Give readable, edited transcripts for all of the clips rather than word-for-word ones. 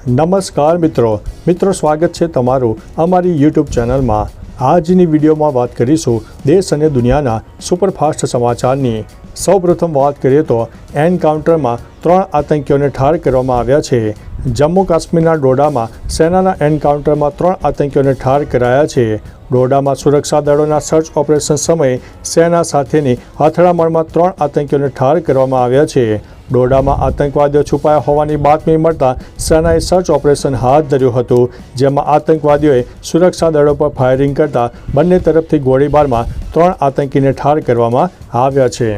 નમસ્કાર મિત્રો સ્વાગત છે તમારું અમારી યુટ્યુબ ચેનલમાં। આજની વિડીયોમાં વાત કરીશું દેશ અને દુનિયાના સુપરફાસ્ટ સમાચારની। સૌપ્રથમ વાત કરીએ તો એન્કાઉન્ટરમાં 3 આતંકીઓને ઠાર કરવામાં આવ્યા છે। જમ્મુ કાશ્મીરના ડોડામાં સેનાના એન્કાઉન્ટરમાં 3 આતંકીઓને ઠાર કરાયા છે। ડોડામાં સુરક્ષા દળોના સર્ચ ઓપરેશન સમયે સેના સાથેની અથડામણમાં 3 આતંકીઓને ઠાર કરવામાં આવ્યા છે। ડોડામાં આતંકવાદીઓ છુપાયા હોવાની બાતમી મળતા સેનાએ સર્ચ ઓપરેશન હાથ ધર્યું હતું, જેમાં આતંકવાદીઓએ સુરક્ષા દળો પર ફાયરિંગ કરતા બંને તરફથી ગોળીબારમાં 3 આતંકીને ઠાર કરવામાં આવ્યા છે।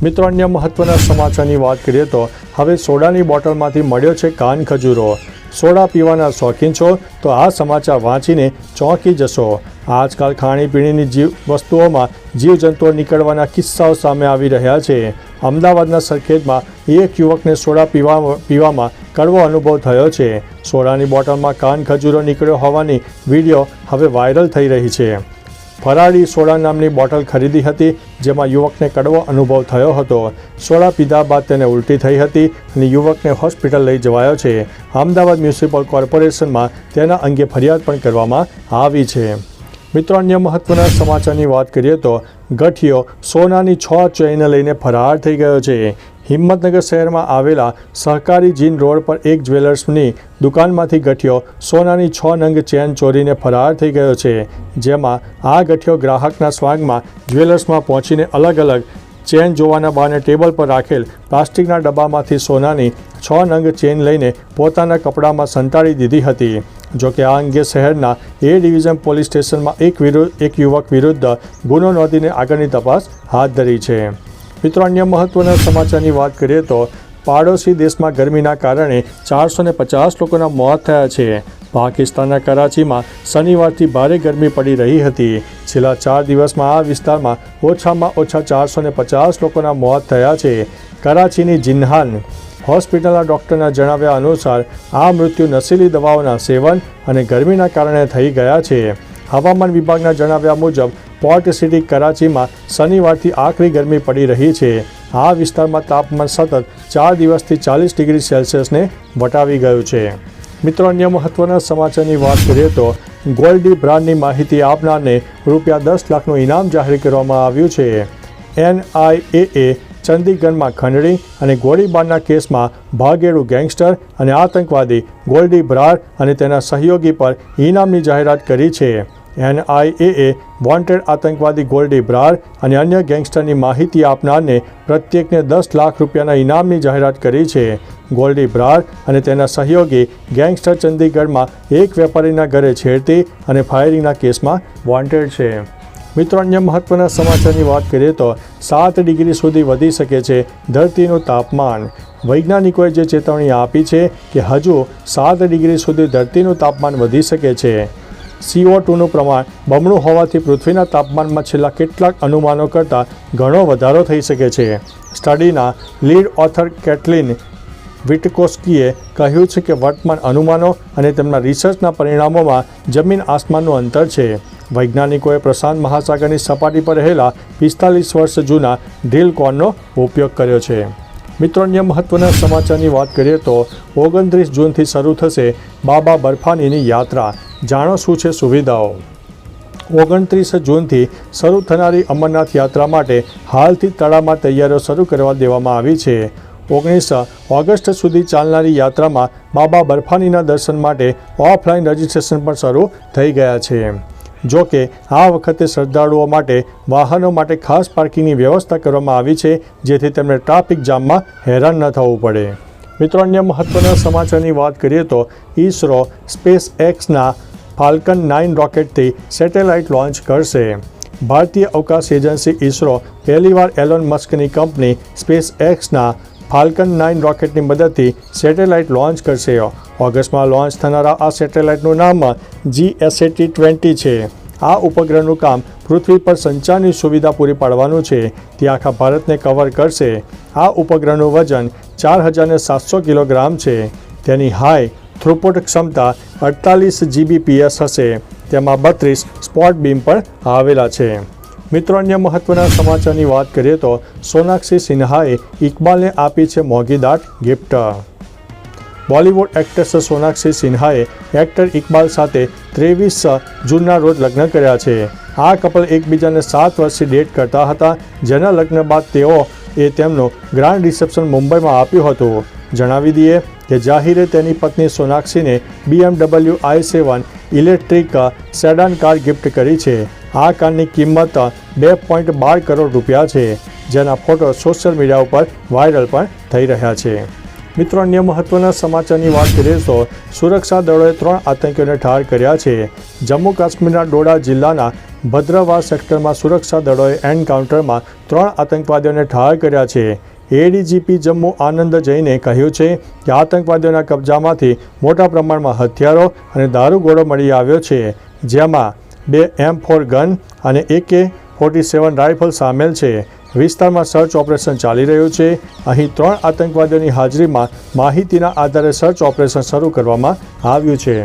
મિત્રો, અન્ય મહત્વના સમાચારની વાત કરીએ તો હવે સોડાની બોટલમાંથી મળ્યો છે કાન ખજૂરો। સોડા પીવાના શોખીન છો તો આ સમાચાર વાંચીને ચોંકી જશો। આજકાલ ખાણીપીણીની વસ્તુઓમાં જીવજંતુઓ નીકળવાના કિસ્સાઓ સામે આવી રહ્યા છે। અમદાવાદના સરખેજમાં એક યુવકને સોડા પીવામાં કડવો અનુભવ થયો છે। સોડાની બોટલમાં કાન ખજૂરો નીકળ્યો હોવાની વિડીયો હવે વાયરલ થઈ રહી છે। ફરાળી સોડા નામની બોટલ ખરીદી હતી, જેમાં યુવકને કડવો અનુભવ થયો હતો। સોડા પીધા બાદ તેને ઉલટી થઈ હતી અને યુવકને હોસ્પિટલ લઈ જવાયો છે। અમદાવાદ મ્યુનિસિપલ કોર્પોરેશનમાં તેના અંગે ફરિયાદ પણ કરવામાં આવી છે। મિત્રો, અન્ય મહત્વના સમાચારની વાત કરીએ તો ગઠિયો સોનાની 6 ચેઇન લઈને ફરાર થઈ ગયો છે। હિંમતનગર શહેરમાં આવેલા સહકારી જીન રોડ પર એક જ્વેલર્સની દુકાનમાંથી ગઠિયો સોનાની 6 નંગ ચેન ચોરીને ફરાર થઈ ગયો છે, જેમાં આ ગઠિયો ગ્રાહકના સ્વાગમાં જ્વેલર્સમાં પહોંચીને અલગ અલગ ચેન જોવાના બહાને ટેબલ પર રાખેલ પ્લાસ્ટિકના ડબ્બામાંથી સોનાની 6 નંગ ચેન લઈને પોતાના કપડામાં સંતાડી દીધી હતી। જોકે આ અંગે શહેરના A ડિવિઝન પોલીસ સ્ટેશનમાં એક યુવક વિરુદ્ધ ગુનો નોંધીને આગળની તપાસ હાથ ધરી છે। મિત્રો, અન્ય મહત્વના સમાચારની વાત કરીએ તો પાડોશી દેશમાં ગરમીના કારણે 450 લોકોના મોત થયા છે। પાકિસ્તાનના કરાચીમાં શનિવારથી ભારે ગરમી પડી રહી હતી। છેલ્લા 4 દિવસમાં આ વિસ્તારમાં ઓછામાં ઓછા 450 લોકોના મોત થયા છે। કરાચીની જિન્નાન હોસ્પિટલના ડૉક્ટરના જણાવ્યા અનુસાર આ મૃત્યુ નશીલી દવાઓના સેવન અને ગરમીના કારણે થઈ ગયા છે। હવામાન વિભાગના જણાવ્યા મુજબ પોર્ટ સિટી કરાચીમાં શનિવારથી આકરી ગરમી પડી રહી છે। આ વિસ્તારમાં તાપમાન સતત 4 દિવસથી 40 ડિગ્રી સેલ્સિયસને વટાવી ગયું છે। મિત્રો, અન્ય મહત્વના સમાચારની વાત કરીએ તો ગોલ્ડી બ્રાન્ડની માહિતી આપનારને ₹10 લાખનું ઇનામ જાહેર કરવામાં આવ્યું છે। NIA ચંદીગઢમાં ખંડણી અને ગોળીબારના કેસમાં ભાગેડુ ગેંગસ્ટર અને આતંકવાદી ગોલ્ડી બ્રાર અને તેના સહયોગી પર ઇનામની જાહેરાત કરી છે। NIA વોન્ટેડ આતંકવાદી ગોલ્ડી બ્રાર અને અન્ય ગેંગસ્ટરની માહિતી આપનારને પ્રત્યેકને ₹10 લાખ ઇનામની જાહેરાત કરી છે। ગોલ્ડી બ્રાર અને તેના સહયોગી ગેંગસ્ટર ચંદીગઢમાં એક વેપારીના ઘરે છેડતી અને ફાયરિંગના કેસમાં વોન્ટેડ છે। મિત્રો, અન્ય મહત્વના સમાચારની વાત કરીએ તો 7 ડિગ્રી સુધી વધી શકે છે ધરતીનું તાપમાન। વૈજ્ઞાનિકોએ જે ચેતવણી આપી છે કે હજુ 7 ડિગ્રી સુધી ધરતીનું તાપમાન વધી શકે છે। CO2નું પ્રમાણ બમણું હોવાથી પૃથ્વીના તાપમાનમાં છેલ્લા કેટલાક અનુમાનો કરતાં ઘણો વધારો થઈ શકે છે। સ્ટડીના લીડ ઓથર કેટલિન વિટકોસ્કીએ કહ્યું છે કે વર્તમાન અનુમાનો અને તેમના રિસર્ચના પરિણામોમાં જમીન આસમાનનું અંતર છે। વૈજ્ઞાનિકોએ પ્રશાંત મહાસાગરની સપાટી પર રહેલા 45 વર્ષ જૂના ડ્રીલ કોનનો ઉપયોગ કર્યો છે। મિત્રો, અન્ય મહત્વના સમાચારની વાત કરીએ તો 29 જૂનથી શરૂ થશે બાબા બર્ફાનીની યાત્રા। જાણો શું છે સુવિધાઓ। 29 જૂનથી શરૂ થનારી અમરનાથ યાત્રા માટે હાલથી તડામાર તૈયારીઓ શરૂ કરવા દેવામાં આવી છે। 19 ઓગસ્ટ સુધી ચાલનારી યાત્રામાં બાબા બર્ફાનીના દર્શન માટે ઓફલાઈન રજિસ્ટ્રેશન પણ શરૂ થઈ ગયા છે। જો કે આ વખતે શ્રદ્ધાળુઓ માટે વાહનો માટે ખાસ પાર્કિંગની વ્યવસ્થા કરવામાં આવી છે, જેથી તેમને ટ્રાફિક જામમાં હેરાન ન થવું પડે। મિત્રો, અન્ય મહત્વના સમાચારની વાત કરીએ તો ઇસરો SpaceXના ફાલ્કન 9 રોકેટથી સેટેલાઇટ લોન્ચ કરશે। ભારતીય અવકાશ એજન્સી ઇસરો પહેલીવાર એલોન મસ્કની કંપની SpaceXના ફાલ્કન 9 રોકેટની મદદથી સેટેલાઇટ લોન્ચ કરશે। ઓગસ્ટમાં લોન્ચ થનારા આ સેટેલાઇટનું નામ GSAT-20 છે। આ ઉપગ્રહનું કામ પૃથ્વી પર સંચારની સુવિધા પૂરી પાડવાનું છે। તે આખા ભારતને કવર કરશે। આ ઉપગ્રહનું વજન 4700 કિલોગ્રામ છે। તેની હાઈ થ્રુપુટ ક્ષમતા 48 Gbps હશે। તેમાં 32 સ્પોટ બીમ પણ આવેલા છે। મિત્રો, અન્ય મહત્વના સમાચારની વાત કરીએ તો સોનાક્ષી સિન્હાએ ઇકબાલને આપી છે મોંઘીદાટ ગિફ્ટ। બોલિવૂડ એક્ટ્રેસ સોનાક્ષી સિન્હાએ એક્ટર ઇકબાલ સાથે 23 જૂનના રોજ લગ્ન કર્યા છે. આ કપલ એકબીજાને 7 વર્ષથી ડેટ કરતા હતા, જેના લગ્ન બાદ તેઓએ તેમનું ગ્રાન્ડ રિસેપ્શન મુંબઈમાં આપ્યું હતું. જણાવી દઈએ કે જાહિરે તેની પત્ની સોનાક્ષીને BMW i7 electric sedan car gift કરી છે. આ કારની કિંમત 2.12 કરોડ રૂપિયા છે, જેના ફોટો સોશિયલ મીડિયા ઉપર વાયરલ પણ થઈ રહ્યા છે. મિત્રો, અન્ય મહત્વના સમાચારની વાત કરીએ તો સુરક્ષા દળોએ 3 આતંકીઓને ઠાર કર્યા છે. જમ્મુ કાશ્મીરના ડોડા જિલ્લાના ભદ્રવા સેક્ટરમાં સુરક્ષા દળોએ એન્કાઉન્ટરમાં 3 આતંકવાદીઓને ઠાર કર્યા છે. એડીજીપી જમ્મુ આનંદ જૈને કહ્યું છે કે આતંકવાદીઓના કબજામાંથી મોટા પ્રમાણમાં હથિયારો અને દારૂગોળો મળી આવ્યો છે, જેમાં 2 M4 ગન અને AK-47 રાઇફલ સામેલ છે. વિસ્તારમાં સર્ચ ઓપરેશન ચાલી રહ્યું છે. અહીં 3 આતંકવાદીઓની હાજરીમાં માહિતીના આધારે સર્ચ ઓપરેશન શરૂ કરવામાં આવ્યું છે.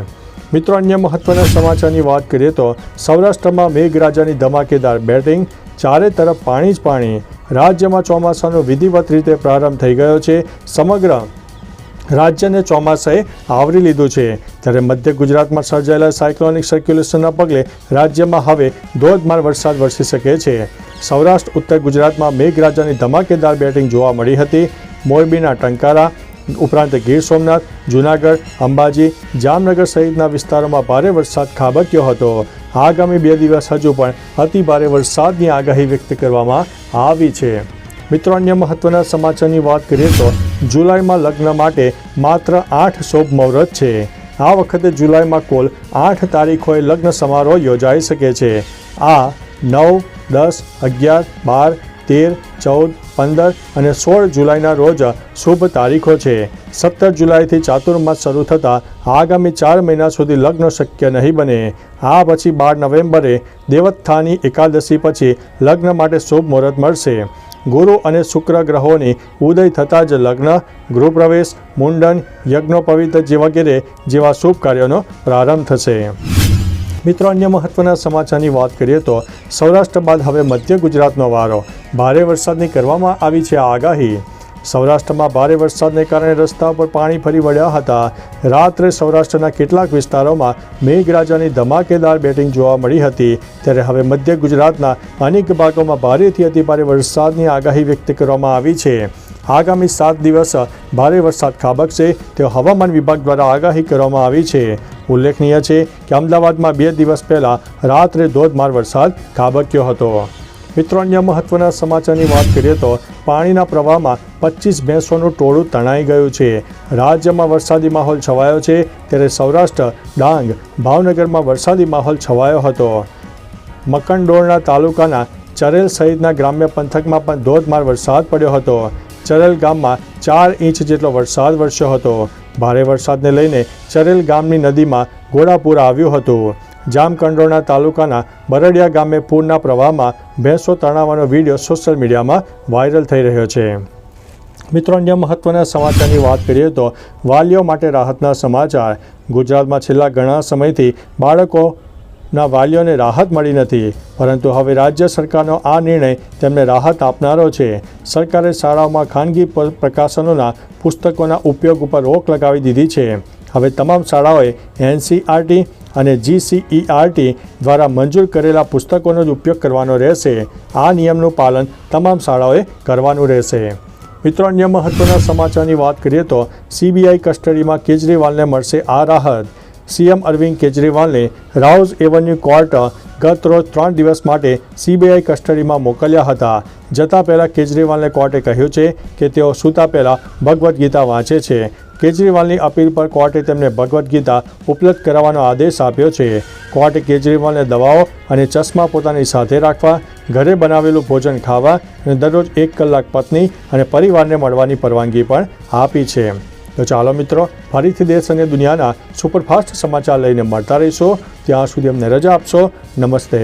મિત્રો, અન્ય મહત્વના સમાચારની વાત કરીએ તો સૌરાષ્ટ્રમાં મેઘરાજાની ધમાકેદાર બેટિંગ, ચારે તરફ પાણી જ પાણી. રાજ્યમાં ચોમાસાનો વિધિવત રીતે પ્રારંભ થઈ ગયો છે. સમગ્ર રાજ્યને ચોમાસાએ આવરી લીધું છે. ત્યારે મધ્ય ગુજરાતમાં સર્જાયેલા સાયક્લોનિક સર્ક્યુલેશનના પગલે રાજ્યમાં હવે ધોધમાર વરસાદ વરસી શકે છે. સૌરાષ્ટ્ર ઉત્તર ગુજરાતમાં મેઘરાજાની ધમાકેદાર બેટિંગ જોવા મળી હતી. મોરબીના ટંકારા ઉપરાંત ગીર સોમનાથ, જૂનાગઢ, અંબાજી, જામનગર સહિતના વિસ્તારોમાં ભારે વરસાદ ખાબક્યો હતો. આગામી 2 દિવસ હજુ પણ અતિ ભારે વરસાદની આગાહી વ્યક્ત કરવામાં આવી છે. મિત્રો, અન્ય મહત્વના સમાચારની વાત કરીએ તો જુલાઈમાં લગ્ન માટે માત્ર 8 શુભ મુહૂર્ત છે. આ વખતે જુલાઈમાં કુલ 8 તારીખોએ લગ્ન સમારોહ યોજાઈ શકે છે. આ 9, 10, 11, 12, 13, 14, 15 અને 16 જુલાઈના રોજ શુભ તારીખો છે. 17 જુલાઈથી ચાતુર્માસ શરૂ થતાં આગામી 4 મહિના સુધી લગ્ન શક્ય નહીં બને. આ પછી 12 નવેમ્બરે દેવોત્થાની એકાદશી પછી લગ્ન માટે શુભ મુહૂર્ત મળશે. ગુરુ અને શુક્ર ગ્રહોની ઉદય થતાં જ લગ્ન, ગૃહપ્રવેશ, મુંડન, યજ્ઞોપવિત વગેરે જેવા શુભ કાર્યોનો પ્રારંભ થશે. મિત્રો, અન્ય મહત્વના સમાચારની વાત કરીએ તો સૌરાષ્ટ્ર બાદ હવે મધ્ય ગુજરાતનો વારો. ભારે વરસાદની કરવામાં આવી છે આગાહી. સૌરાષ્ટ્રમાં ભારે વરસાદને કારણે રસ્તા પર પાણી ફરી વળ્યા હતા. રાત્રે સૌરાષ્ટ્રના કેટલાક વિસ્તારોમાં મેઘરાજાની ધમાકેદાર બેટિંગ જોવા મળી હતી. ત્યારે હવે મધ્ય ગુજરાતના અનેક ભાગોમાં ભારેથી અતિભારે વરસાદની આગાહી વ્યક્ત કરવામાં આવી છે. આગામી 7 દિવસ ભારે વરસાદ ખાબકશે તેવો હવામાન વિભાગ દ્વારા આગાહી કરવામાં આવી છે. ઉલ્લેખનીય છે કે અમદાવાદમાં 2 દિવસ પહેલાં રાત્રે ધોધમાર વરસાદ ખાબક્યો હતો. મિત્રો, અન્ય મહત્વના સમાચારની વાત કરીએ તો પાણીના પ્રવાહમાં 25 ભેંસોનું ટોળું તણાઈ ગયું છે. રાજ્યમાં વરસાદી માહોલ છવાયો છે. ત્યારે સૌરાષ્ટ્ર, ડાંગ, ભાવનગરમાં વરસાદી માહોલ છવાયો હતો. મકનડોળના તાલુકાના ચરેલ સહિતના ગ્રામ્ય પંથકમાં પણ ધોધમાર વરસાદ પડ્યો હતો. ચરેલ ગામમાં 4 ઇંચ જેટલો વરસાદ વરસ્યો હતો. ભારે વરસાદને લઈને ચરેલ ગામની નદીમાં ઘોડાપૂર આવ્યું હતું. જામકંડોરણા તાલુકાના બરડિયા ગામે પૂરના પ્રવાહમાં ભેંસો તણાવવાનો વિડીયો સોશિયલ મીડિયામાં વાયરલ થઈ રહ્યો છે. મિત્રો, અન્ય મહત્વના સમાચારની વાત કરીએ તો વાલીઓ માટે રાહતના સમાચાર. ગુજરાતમાં છેલ્લા ઘણા સમયથી બાળકોના વાલીઓને રાહત મળી નથી, પરંતુ હવે રાજ્ય સરકારનો આ નિર્ણય તેમને રાહત આપનારો છે. સરકારે શાળાઓમાં ખાનગી પ્રકાશનોના પુસ્તકોના ઉપયોગ ઉપર રોક લગાવી દીધી છે. હવે તમામ શાળાઓએ NCERT અને GCERT દ્વારા મંજૂર કરેલા પુસ્તકોનો જ ઉપયોગ કરવાનો રહેશે. આ નિયમનું પાલન તમામ શાળાઓએ કરવાનું રહેશે. મિત્રો, અન્ય મહત્વના સમાચારની વાત કરીએ તો CBI કસ્ટડીમાં કેજરીવાલને મળશે આ રાહત. CM અરવિંદ કેજરીવાલને રાઉઝ એવન્યુ કોર્ટ ગત રોજ 3 દિવસ માટે CBI કસ્ટડીમાં મોકલ્યા હતા. જતાં પહેલાં કેજરીવાલને કોર્ટે કહ્યું છે કે તેઓ સૂતા પહેલાં ભગવદ્ ગીતા વાંચે છે. કેજરીવાલની અપીલ પર કોર્ટે તેમને ભગવદ્ ગીતા ઉપલબ્ધ કરાવવાનો આદેશ આપ્યો છે. કોર્ટે કેજરીવાલને દવાઓ અને ચશ્મા પોતાની સાથે રાખવા, ઘરે બનાવેલું ભોજન ખાવા અને દરરોજ 1 કલાક પત્ની અને પરિવારને મળવાની પરવાનગી પણ આપી છે. તો ચાલો મિત્રો, ફરીથી દેશ અને દુનિયાના સુપરફાસ્ટ સમાચાર લઈને મળતા રહીશું. ત્યાં સુધી અમને રજા આપશો. નમસ્તે.